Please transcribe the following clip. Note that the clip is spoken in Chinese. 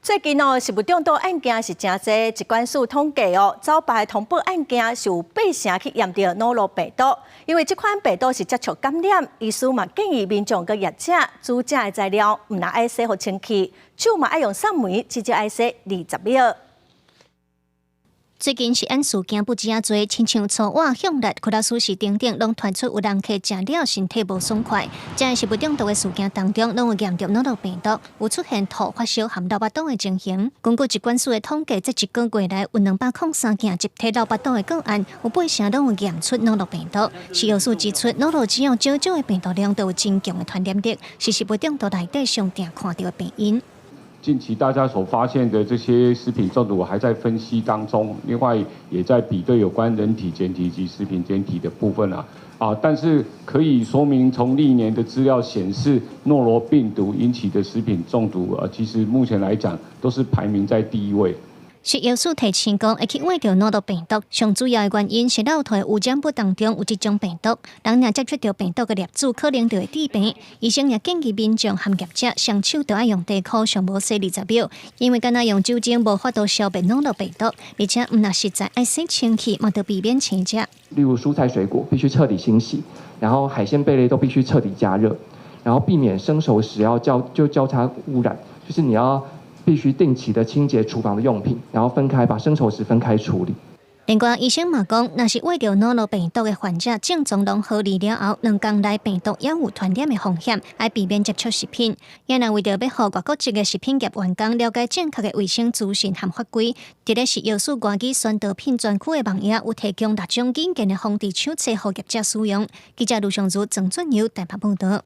最近食物中毒案件是真多，疾管署统计早排通报案件是有8成去验到诺罗病毒，因为这款病毒是接触感染，医师嘛建议民众佮业者煮食的材料唔能爱洗互清气，手嘛爱用扇梅，至少爱洗20秒。最近食安事件不止啊多，亲像醋碗、向日、库拉苏士等等，拢传出有人客食了身体无爽快。在食物中毒的事件当中，拢有验到诺罗病毒，有出现吐、发烧、含流巴肚的情形。根据疾管署的统计，这1个月来有203件集体流巴肚的个案，有8成拢有验出诺罗病毒。食药署指出，诺罗只要少少的病毒量，都有真强的传染力，是食物中毒内底上常看到的病因。近期大家所发现的这些食品中毒还在分析当中，另外也在比对有关人体检体及食品检体的部分但是可以说明从历年的资料显示，诺罗病毒引起的食品中毒其实目前来讲都是排名在第1位。食药署提醒讲，会去挖到诺罗病毒，上主要的原因是老腿有染物当中有这种病毒，人若接触到病毒的粒子，可能就会致病。医生也建议民众和业者双手都要用地裤上无洗20秒，因为敢若用酒精无法度消灭诺罗病毒，而且唔若实在爱洗清气，嘛得避免生食。例如蔬菜水果必须彻底清洗，然后海鲜贝类都必须彻底加热，然后避免生熟食要交叉污染，就是你要必须定期的清洁厨房的用品，然后把生熟食分开处理。另外，医生嘛讲，若是挖到诺罗病毒的患者，症状拢好利了后，2天内病毒也有传染的风险，要避免接触食品。也若为着要互外国籍的食品业员工了解正确的卫生资讯和法规，伫咧食药署外机宣导品专区的网页有提供6种简单的防治手册，予业者使用。记者卢尚如、郑俊尧台北报道。